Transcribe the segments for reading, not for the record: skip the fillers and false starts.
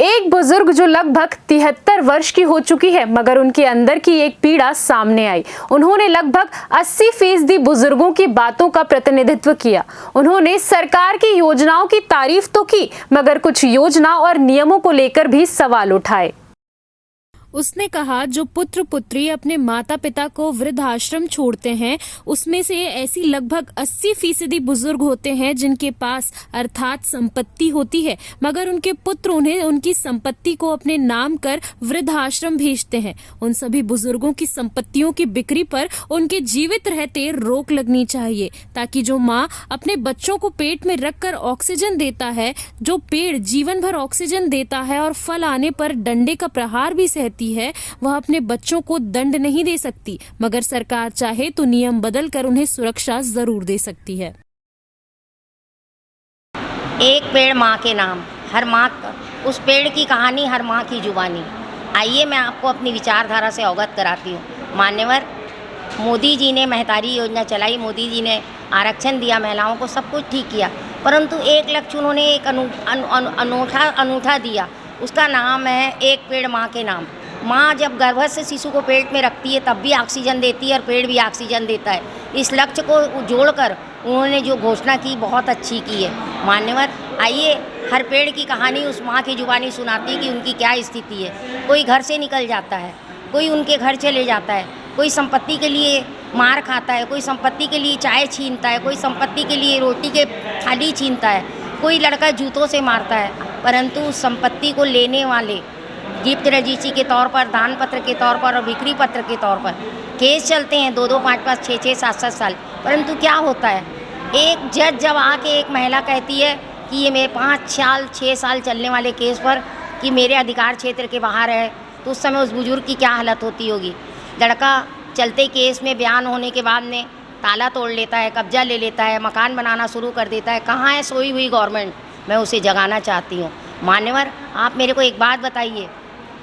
एक बुजुर्ग जो लगभग 73 वर्ष की हो चुकी है, मगर उनके अंदर की एक पीड़ा सामने आई। उन्होंने लगभग 80% बुजुर्गों की बातों का प्रतिनिधित्व किया। उन्होंने सरकार की योजनाओं की तारीफ तो की, मगर कुछ योजना और नियमों को लेकर भी सवाल उठाए। उसने कहा, जो पुत्र पुत्री अपने माता पिता को वृद्धाश्रम छोड़ते हैं, उसमें से ऐसी लगभग 80% बुजुर्ग होते हैं जिनके पास अर्थात संपत्ति होती है, मगर उनके पुत्र उन्हें उनकी संपत्ति को अपने नाम कर वृद्धाश्रम भेजते हैं। उन सभी बुजुर्गों की संपत्तियों की बिक्री पर उनके जीवित रहते रोक लगनी चाहिए, ताकि जो माँ अपने बच्चों को पेट में रखकर ऑक्सीजन देता है, जो पेड़ जीवन भर ऑक्सीजन देता है और फल आने पर डंडे का प्रहार भी सहती है, वह अपने बच्चों को दंड नहीं दे सकती, मगर सरकार चाहे तो नियम बदलकर उन्हें सुरक्षा जरूर दे सकती है। एक पेड़ माँ के नाम, हर माँ उस पेड़ की कहानी, हर माँ की जुबानी। आइए मैं आपको अपनी विचारधारा से अवगत कराती हूँ। मान्यवर मोदी जी ने महतारी योजना चलाई, मोदी जी ने आरक्षण दिया महिलाओं को, सब कुछ ठीक किया, परंतु एक लक्ष्य उन्होंने एक अनूठा दिया। उसका नाम है एक पेड़ माँ के नाम। माँ जब गर्भस्थ शिशु को पेट में रखती है तब भी ऑक्सीजन देती है और पेड़ भी ऑक्सीजन देता है। इस लक्ष्य को जोड़कर उन्होंने जो घोषणा की बहुत अच्छी की है। मान्यवर आइए हर पेड़ की कहानी उस माँ की जुबानी सुनाती है कि उनकी क्या स्थिति है। कोई घर से निकल जाता है, कोई उनके घर चले जाता है, कोई संपत्ति के लिए मार खाता है, कोई संपत्ति के लिए चाय छीनता है, कोई संपत्ति के लिए रोटी के थाली छीनता है, कोई लड़का जूतों से मारता है, परंतु उस संपत्ति को लेने वाले गिफ्ट रजिस्ट्री के तौर पर, दान पत्र के तौर पर और बिक्री पत्र के तौर पर केस चलते हैं 2-2, 5-5, 6-6, 7-7 साल। परंतु क्या होता है, एक जज जब आके एक महिला कहती है कि ये मेरे 5 साल 6 साल चलने वाले केस पर कि मेरे अधिकार क्षेत्र के बाहर है, तो उस समय उस बुजुर्ग की क्या हालत होती होगी। लड़का चलते केस में बयान होने के बाद में ताला तोड़ लेता है, कब्जा ले लेता है, मकान बनाना शुरू कर देता है। कहाँ है सोई हुई गवर्नमेंट? मैं उसे जगाना चाहती हूँ। मान्यवर आप मेरे को एक बात बताइए,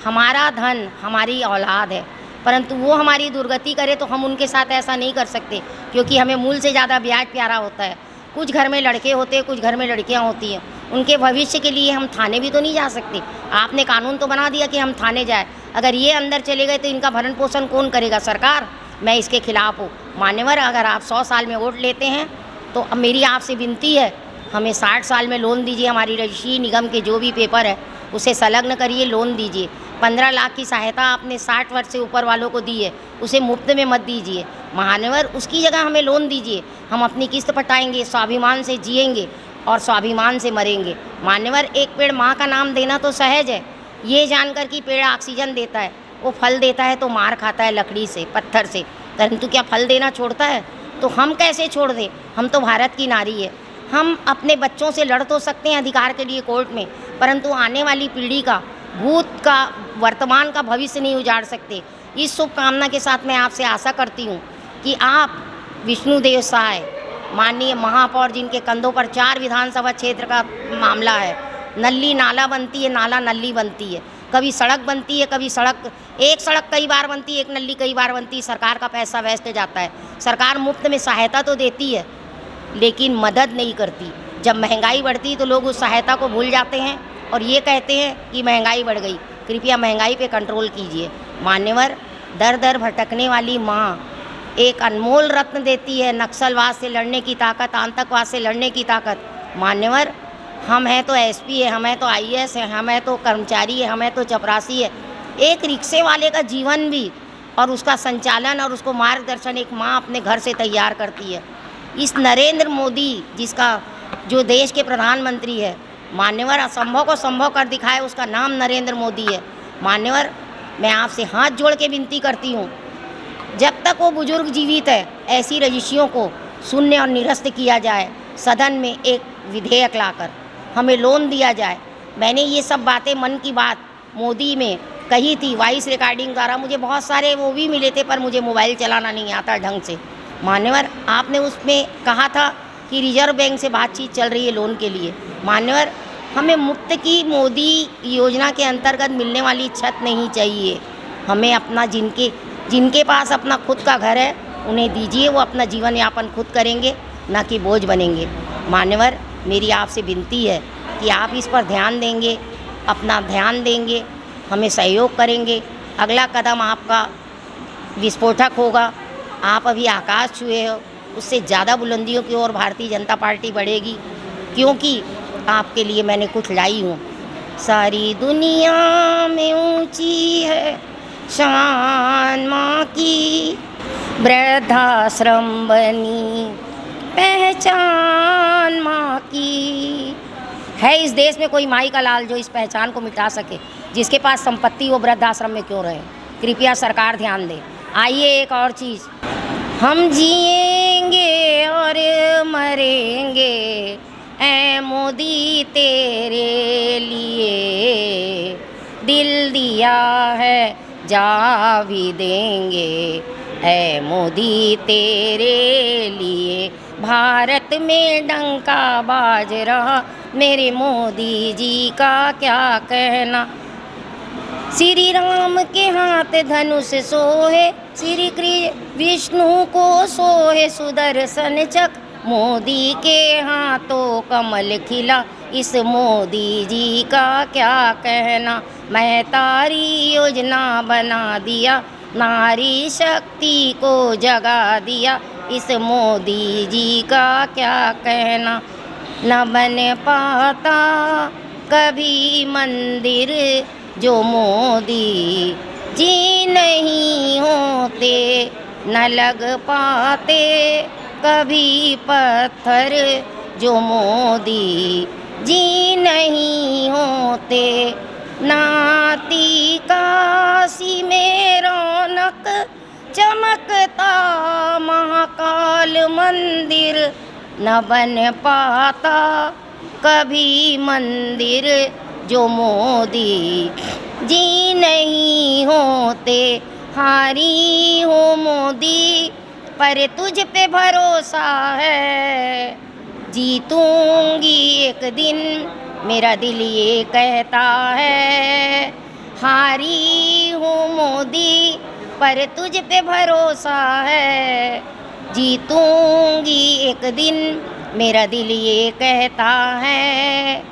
हमारा धन हमारी औलाद है, परंतु वो हमारी दुर्गति करे तो हम उनके साथ ऐसा नहीं कर सकते, क्योंकि हमें मूल से ज़्यादा ब्याज प्यारा होता है। कुछ घर में लड़के होते हैं, कुछ घर में लड़कियां होती हैं। उनके भविष्य के लिए हम थाने भी तो नहीं जा सकते। आपने कानून तो बना दिया कि हम थाने जाए, अगर ये अंदर चले गए तो इनका भरण पोषण कौन करेगा? सरकार। मैं इसके खिलाफ हूँ। मान्यवर अगर आप 100 साल में वोट लेते हैं तो अब मेरी आपसे विनती है, हमें 60 साल में लोन दीजिए। हमारी रजिस्ट्री निगम के जो भी पेपर है उसे संलग्न करिए, लोन दीजिए। 15 लाख की सहायता आपने 60 वर्ष से ऊपर वालों को दी है, उसे मुफ्त में मत दीजिए। महानवर उसकी जगह हमें लोन दीजिए, हम अपनी किस्त पटाएंगे, स्वाभिमान से जिएंगे और स्वाभिमान से मरेंगे। मान्यवर एक पेड़ माँ का नाम देना तो सहज है, ये जानकर कि पेड़ ऑक्सीजन देता है, वो फल देता है तो मार खाता है लकड़ी से, पत्थर से, परंतु क्या फल देना छोड़ता है? तो हम कैसे छोड़ दें? हम तो भारत की नारी है। हम अपने बच्चों से लड़ तो सकते हैं अधिकार के लिए कोर्ट में, परंतु आने वाली पीढ़ी का, भूत का, वर्तमान का भविष्य नहीं उजाड़ सकते। इस शुभकामना के साथ मैं आपसे आशा करती हूँ कि आप विष्णुदेव साय, माननीय महापौर, जिनके कंधों पर 4 विधानसभा क्षेत्र का मामला है, नल्ली नाला बनती है, नाला नल्ली बनती है, कभी सड़क बनती है, कभी एक सड़क कई बार बनती है, एक नल्ली कई बार बनती है। सरकार का पैसा वेस्ट जाता है। सरकार मुफ्त में सहायता तो देती है लेकिन मदद नहीं करती। जब महंगाई बढ़ती है तो लोग उस सहायता को भूल जाते हैं और ये कहते हैं कि महंगाई बढ़ गई। कृपया महंगाई पे कंट्रोल कीजिए। मान्यवर दर दर भटकने वाली माँ एक अनमोल रत्न देती है, नक्सलवाद से लड़ने की ताकत, आतंकवाद से लड़ने की ताकत। मान्यवर हम हैं तो एसपी है, हम हैं तो आईएएस है, हम हैं तो कर्मचारी है, हम हैं तो चपरासी है। एक रिक्शे वाले का जीवन भी और उसका संचालन और उसको मार्गदर्शन एक माँ अपने घर से तैयार करती है। इस नरेंद्र मोदी जो देश के प्रधानमंत्री है, मान्यवर असंभव को संभव कर दिखाए, उसका नाम नरेंद्र मोदी है। मान्यवर मैं आपसे हाथ जोड़ के विनती करती हूँ, जब तक वो बुजुर्ग जीवित है ऐसी रजिस्ट्रियों को शून्य और निरस्त किया जाए। सदन में एक विधेयक लाकर हमें लोन दिया जाए। मैंने ये सब बातें मन की बात मोदी में कही थी, वॉइस रिकॉर्डिंग द्वारा मुझे बहुत सारे वो भी मिले थे, पर मुझे मोबाइल चलाना नहीं आता ढंग से। मान्यवर आपने उसमें कहा था कि रिजर्व बैंक से बातचीत चल रही है लोन के लिए। मान्यवर हमें मुफ्त की मोदी योजना के अंतर्गत मिलने वाली छत नहीं चाहिए। हमें अपना जिनके पास अपना खुद का घर है उन्हें दीजिए, वो अपना जीवन यापन खुद करेंगे, ना कि बोझ बनेंगे। मान्यवर मेरी आपसे विनती है कि आप इस पर ध्यान देंगे अपना ध्यान देंगे, हमें सहयोग करेंगे। अगला कदम आपका विस्फोटक होगा। आप अभी आकाश छुए हो, उससे ज़्यादा बुलंदियों की ओर भारतीय जनता पार्टी बढ़ेगी, क्योंकि आपके लिए मैंने कुछ लाई हूँ। सारी दुनिया में ऊंची है शान माँ की, वृद्धाश्रम बनी पहचान माँ की। है इस देश में कोई माई का लाल जो इस पहचान को मिटा सके? जिसके पास संपत्ति वो वृद्धाश्रम में क्यों रहे? कृपया सरकार ध्यान दे। आइए एक और चीज़, हम जिएंगे और मरेंगे ऐ मोदी तेरे लिए, दिल दिया है जा भी देंगे ऐ मोदी तेरे लिए। भारत में डंका बाज रहा, मेरे मोदी जी का क्या कहना। श्री राम के हाथ धनुष सोहे, श्री विष्णु को सोहे सुदर्शन चक्र, मोदी के हाथों कमल खिला, इस मोदी जी का क्या कहना। महतारी योजना बना दिया, नारी शक्ति को जगा दिया, इस मोदी जी का क्या कहना। न बन पाता कभी मंदिर जो मोदी जी नहीं होते, न लग पाते कभी पत्थर जो मोदी जी नहीं होते। नाती काशी में रौनक चमकता महाकाल मंदिर, न बन पाता कभी मंदिर जो मोदी जी नहीं होते। हारी हो मोदी पर तुझ पे भरोसा है, जीतूंगी एक दिन मेरा दिल ये कहता है। हारी हूँ मोदी पर तुझ पे भरोसा है, जीतूंगी एक दिन मेरा दिल ये कहता है।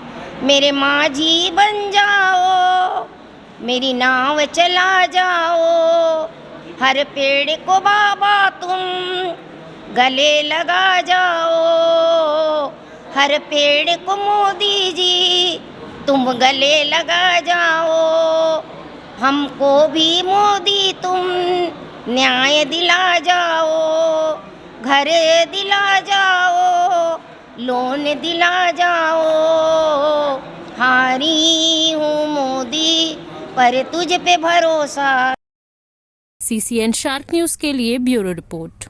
मेरे माझी बन जाओ, मेरी नाव चला जाओ, हर पेड़ को बाबा तुम गले लगा जाओ, हर पेड़ को मोदी जी तुम गले लगा जाओ। हमको भी मोदी तुम न्याय दिला जाओ, घर दिला जाओ, लोन दिला जाओ। हारी हूँ मोदी पर तुझ पे भरोसा। CCN शार्क न्यूज के लिए ब्यूरो रिपोर्ट।